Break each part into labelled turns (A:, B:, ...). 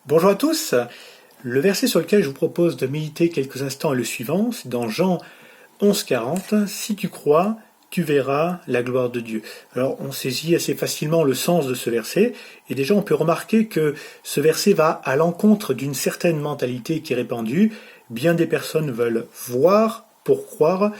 A: Bonjour à tous. Le verset sur lequel je vous propose de méditer quelques instants est le suivant, c'est dans Jean 11,40. Si tu crois, tu verras la gloire de Dieu. Alors on saisit assez facilement le sens de ce verset, et déjà on peut remarquer que ce verset va à l'encontre d'une certaine mentalité qui est répandue. Bien des personnes veulent voir pour croire.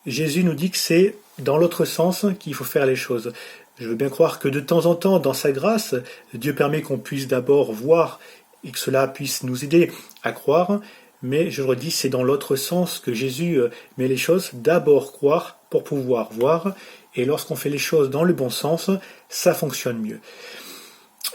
A: Jésus nous dit que c'est dans l'autre sens qu'il faut faire les choses. Je veux bien croire que de temps en temps, dans sa grâce, Dieu permet qu'on puisse d'abord voir et que cela puisse nous aider à croire, mais je le redis, c'est dans l'autre sens que Jésus met les choses, d'abord croire pour pouvoir voir, et lorsqu'on fait les choses dans le bon sens, ça fonctionne mieux.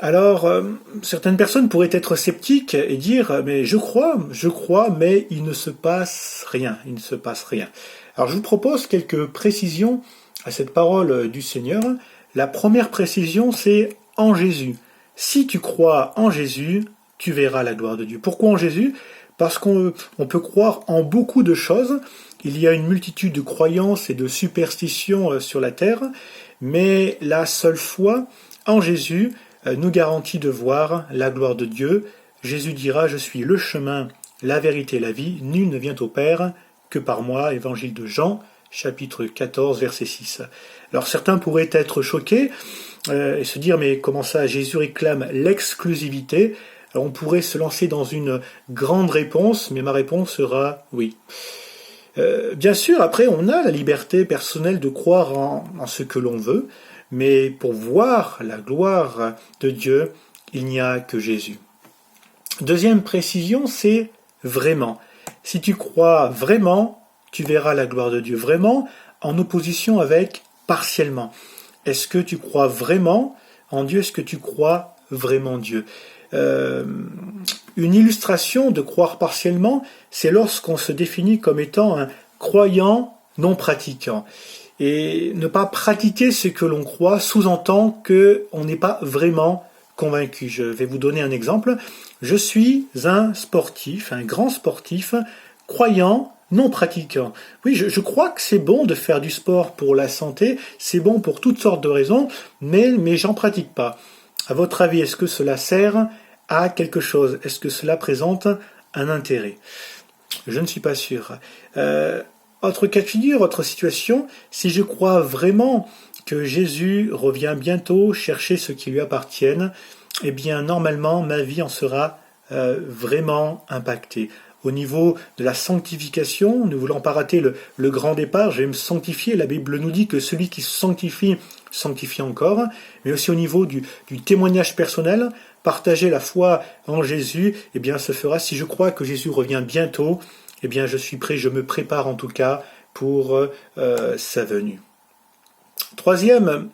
A: Alors, certaines personnes pourraient être sceptiques et dire, mais je crois, mais il ne se passe rien, il ne se passe rien. Alors je vous propose quelques précisions à cette parole du Seigneur. La première précision, c'est en Jésus. Si tu crois en Jésus, tu verras la gloire de Dieu. Pourquoi en Jésus ? Parce qu'on peut croire en beaucoup de choses. Il y a une multitude de croyances et de superstitions sur la terre, mais la seule foi en Jésus nous garantit de voir la gloire de Dieu. Jésus dira, je suis le chemin, la vérité, la vie. Nul ne vient au Père que par moi. Évangile de Jean, chapitre 14, verset 6. Alors certains pourraient être choqués et se dire, mais comment ça, Jésus réclame l'exclusivité ? Alors on pourrait se lancer dans une grande réponse, mais ma réponse sera oui. Bien sûr, après, on a la liberté personnelle de croire en ce que l'on veut, mais pour voir la gloire de Dieu, il n'y a que Jésus. Deuxième précision, c'est vraiment. Si tu crois vraiment, tu verras la gloire de Dieu. Vraiment, en opposition avec partiellement. Est-ce que tu crois vraiment en Dieu ? Est-ce que tu crois vraiment Dieu ? Une illustration de croire partiellement, c'est lorsqu'on se définit comme étant un croyant non pratiquant. Et ne pas pratiquer ce que l'on croit sous-entend qu'on n'est pas vraiment convaincu. Je vais vous donner un exemple. Je suis un sportif, un grand sportif, croyant non pratiquant. Oui, je crois que c'est bon de faire du sport pour la santé, c'est bon pour toutes sortes de raisons, mais j'en pratique pas. À votre avis, est-ce que cela sert à quelque chose ? Est-ce que cela présente un intérêt ? Je ne suis pas sûr. Autre cas de figure, autre situation, si je crois vraiment que Jésus revient bientôt chercher ce qui lui appartienne, eh bien normalement ma vie en sera vraiment impactée. Au niveau de la sanctification, ne voulant pas rater le grand départ, je vais me sanctifier. La Bible nous dit que celui qui se sanctifie, sanctifie encore. Mais aussi au niveau du témoignage personnel, partager la foi en Jésus, eh bien, se fera. Si je crois que Jésus revient bientôt, eh bien, je suis prêt, je me prépare en tout cas pour sa venue. Troisième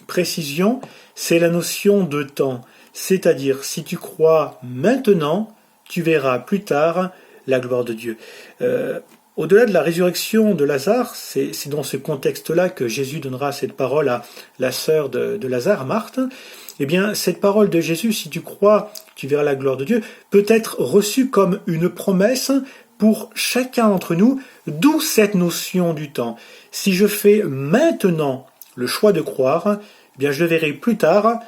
A: précision, c'est la notion de temps. C'est-à-dire, si tu crois maintenant, tu verras plus tard la gloire de Dieu. Au-delà de la résurrection de Lazare, c'est dans ce contexte-là que Jésus donnera cette parole à la sœur de Lazare, Marthe. Eh bien, cette parole de Jésus, si tu crois, tu verras la gloire de Dieu, peut être reçue comme une promesse pour chacun d'entre nous, d'où cette notion du temps. Si je fais maintenant le choix de croire, eh bien, je verrai plus tard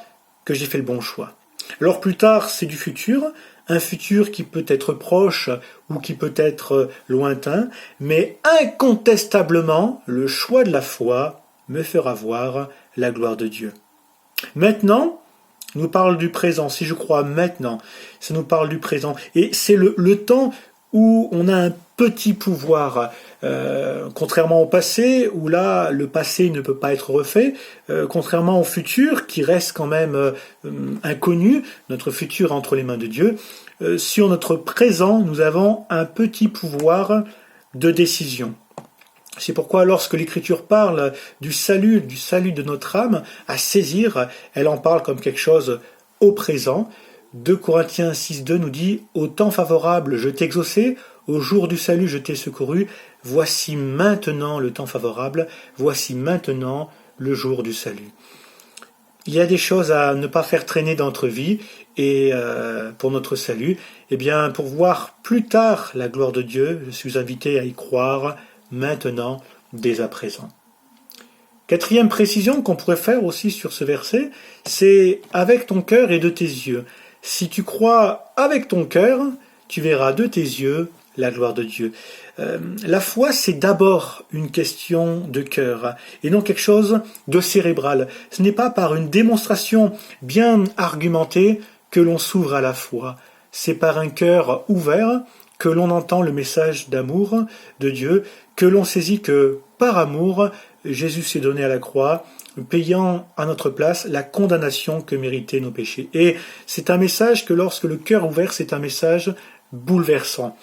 A: que j'ai fait le bon choix. Alors plus tard, c'est du futur, un futur qui peut être proche ou qui peut être lointain, mais incontestablement, le choix de la foi me fera voir la gloire de Dieu. Maintenant, nous parle du présent. Si je crois maintenant, ça nous parle du présent. Et c'est le temps où on a un petit pouvoir, contrairement au passé, où là, le passé ne peut pas être refait, contrairement au futur, qui reste quand même inconnu, notre futur est entre les mains de Dieu. Sur notre présent, nous avons un petit pouvoir de décision. C'est pourquoi lorsque l'Écriture parle du salut de notre âme à saisir, elle en parle comme quelque chose au présent. 2 Corinthiens 6,2 nous dit « Au temps favorable, je t'ai exaucé, au jour du salut, je t'ai secouru. Voici maintenant le temps favorable, voici maintenant le jour du salut. » Il y a des choses à ne pas faire traîner dans notre vie et pour notre salut. Eh bien, pour voir plus tard la gloire de Dieu, je suis invité à y croire maintenant, dès à présent. Quatrième précision qu'on pourrait faire aussi sur ce verset, c'est avec ton cœur et de tes yeux. Si tu crois avec ton cœur, tu verras de tes yeux la gloire de Dieu. La foi, c'est d'abord une question de cœur et non quelque chose de cérébral. Ce n'est pas par une démonstration bien argumentée que l'on s'ouvre à la foi. C'est par un cœur ouvert que l'on entend le message d'amour de Dieu, que l'on saisit que par amour, Jésus s'est donné à la croix, payant à notre place la condamnation que méritaient nos péchés. Et c'est un message que lorsque le cœur est ouvert, c'est un message bouleversant.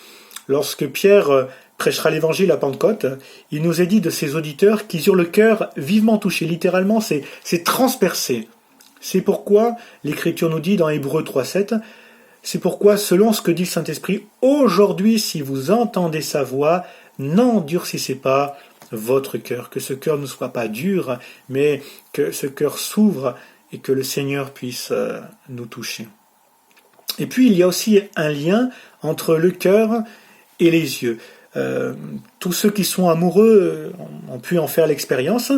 A: Lorsque Pierre prêchera l'évangile à Pentecôte, il nous est dit de ses auditeurs qu'ils eurent le cœur vivement touché. Littéralement, c'est transpercé. C'est pourquoi l'Écriture nous dit dans Hébreux 3,7, c'est pourquoi, selon ce que dit le Saint-Esprit, aujourd'hui, si vous entendez sa voix, n'endurcissez pas votre cœur, que ce cœur ne soit pas dur, mais que ce cœur s'ouvre et que le Seigneur puisse nous toucher. Et puis, il y a aussi un lien entre le cœur et les yeux. Tous ceux qui sont amoureux ont pu en faire l'expérience.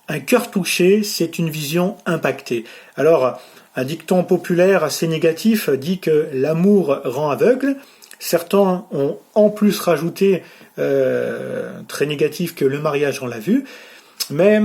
A: Un cœur touché, c'est une vision impactée. Alors, un dicton populaire assez négatif dit que l'amour rend aveugle. Certains ont en plus rajouté, très négatif, que le mariage rend la vue. Mais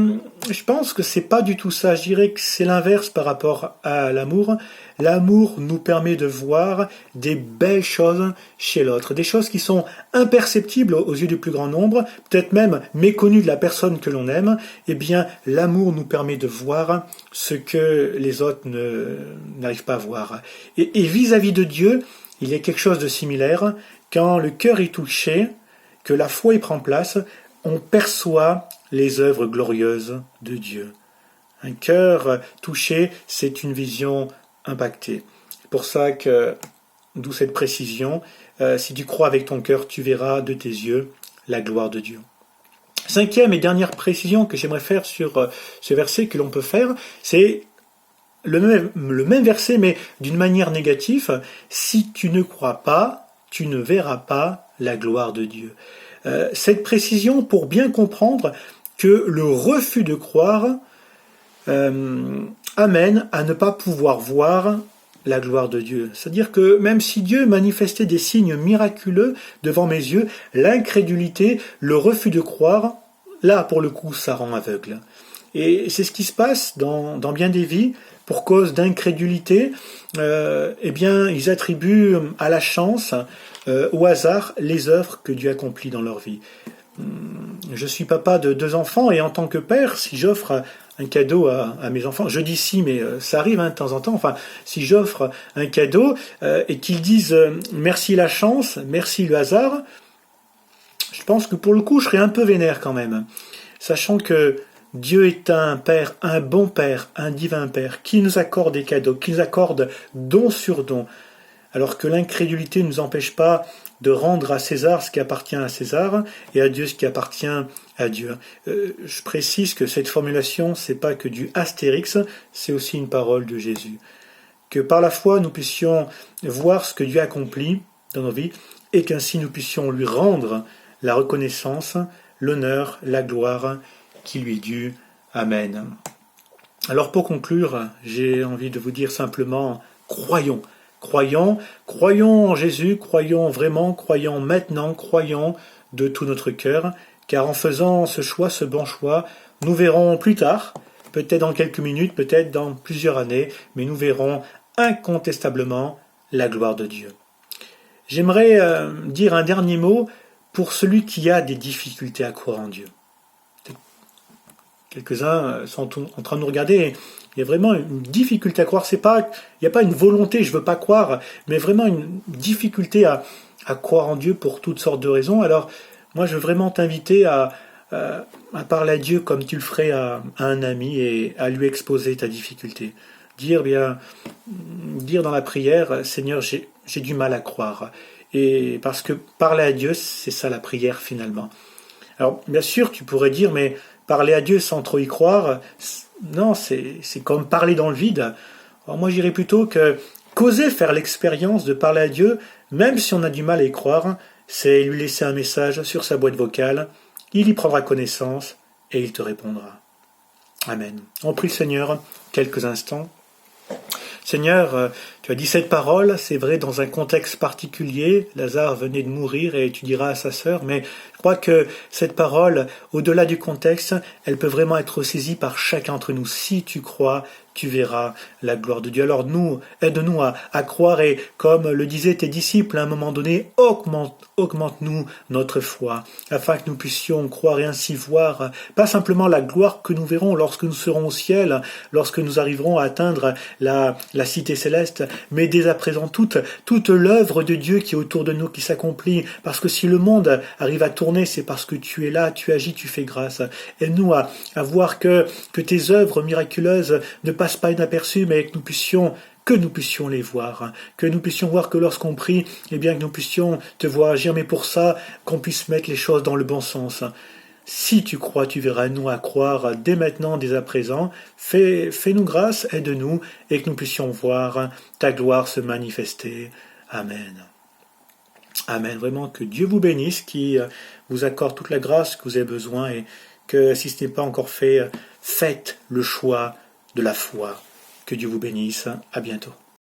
A: je pense que c'est pas du tout ça. Je dirais que c'est l'inverse par rapport à l'amour. L'amour nous permet de voir des belles choses chez l'autre, des choses qui sont imperceptibles aux yeux du plus grand nombre, peut-être même méconnues de la personne que l'on aime. Eh bien, l'amour nous permet de voir ce que les autres n'arrivent pas à voir. Et vis-à-vis de Dieu, il y a quelque chose de similaire. Quand le cœur est touché, que la foi y prend place, on perçoit les œuvres glorieuses de Dieu. Un cœur touché, c'est une vision impactée. C'est pour ça que, d'où cette précision, si tu crois avec ton cœur, tu verras de tes yeux la gloire de Dieu. Cinquième et dernière précision que j'aimerais faire sur ce verset que l'on peut faire, c'est le même verset, mais d'une manière négative. Si tu ne crois pas, tu ne verras pas la gloire de Dieu. Cette précision pour bien comprendre que le refus de croire amène à ne pas pouvoir voir la gloire de Dieu. C'est-à-dire que même si Dieu manifestait des signes miraculeux devant mes yeux, l'incrédulité, le refus de croire, là pour le coup ça rend aveugle. Et c'est ce qui se passe dans bien des vies. Pour cause d'incrédulité, eh bien, ils attribuent à la chance, au hasard, les œuvres que Dieu accomplit dans leur vie. Je suis papa de 2 enfants et en tant que père, si j'offre un cadeau à mes enfants, je dis si, mais ça arrive de temps en temps, enfin, si j'offre un cadeau et qu'ils disent merci la chance, merci le hasard, je pense que pour le coup, je serais un peu vénère quand même, sachant que Dieu est un Père, un bon Père, un divin Père, qui nous accorde des cadeaux, qui nous accorde don sur don, alors que l'incrédulité ne nous empêche pas de rendre à César ce qui appartient à César et à Dieu ce qui appartient à Dieu. Je précise que cette formulation, c'est pas que du astérix, c'est aussi une parole de Jésus. Que par la foi, nous puissions voir ce que Dieu accomplit dans nos vies et qu'ainsi nous puissions lui rendre la reconnaissance, l'honneur, la gloire qui lui est due. Amen. Alors pour conclure, j'ai envie de vous dire simplement, croyons. Croyons en Jésus, croyons vraiment, croyons maintenant, croyons de tout notre cœur, car en faisant ce choix, ce bon choix, nous verrons plus tard, peut-être dans quelques minutes, peut-être dans plusieurs années, mais nous verrons incontestablement la gloire de Dieu. J'aimerais dire un dernier mot pour celui qui a des difficultés à croire en Dieu. Quelques-uns sont en train de nous regarder et il y a vraiment une difficulté à croire. Il n'y a pas une volonté, je ne veux pas croire, mais vraiment une difficulté à croire en Dieu pour toutes sortes de raisons. Alors, moi, je veux vraiment t'inviter à parler à Dieu comme tu le ferais à un ami et à lui exposer ta difficulté. Dire dans la prière, Seigneur, j'ai du mal à croire. Et parce que parler à Dieu, c'est ça la prière finalement. Alors, bien sûr, tu pourrais dire, mais parler à Dieu sans trop y croire, non, c'est comme parler dans le vide. Alors moi, je dirais plutôt que qu'oser faire l'expérience de parler à Dieu, même si on a du mal à y croire, c'est lui laisser un message sur sa boîte vocale, il y prendra connaissance et il te répondra. Amen. On prie le Seigneur quelques instants. Seigneur, tu as dit cette parole, c'est vrai dans un contexte particulier, Lazare venait de mourir et tu diras à sa sœur, mais je crois que cette parole, au-delà du contexte, elle peut vraiment être saisie par chacun d'entre nous. Si tu crois, tu verras la gloire de Dieu. Alors nous, aide-nous à croire et comme le disaient tes disciples, à un moment donné, augmente-nous notre foi, afin que nous puissions croire et ainsi voir, pas simplement la gloire que nous verrons lorsque nous serons au ciel, lorsque nous arriverons à atteindre la cité céleste, mais dès à présent toute l'œuvre de Dieu qui est autour de nous, qui s'accomplit, parce que si le monde arrive à tourner, c'est parce que tu es là, tu agis, tu fais grâce. Aide-nous à voir que tes œuvres miraculeuses ne passent pas inaperçues, mais que nous puissions les voir, que nous puissions voir que lorsqu'on prie, eh bien que nous puissions te voir agir, mais pour ça, qu'on puisse mettre les choses dans le bon sens. Si tu crois, tu verras, nous à croire dès maintenant, dès à présent. Fais-nous grâce, aide-nous, et que nous puissions voir ta gloire se manifester. Amen. Amen. Vraiment, que Dieu vous bénisse, qui vous accorde toute la grâce que vous avez besoin, et que si ce n'est pas encore fait, faites le choix de la foi. Que Dieu vous bénisse. À bientôt.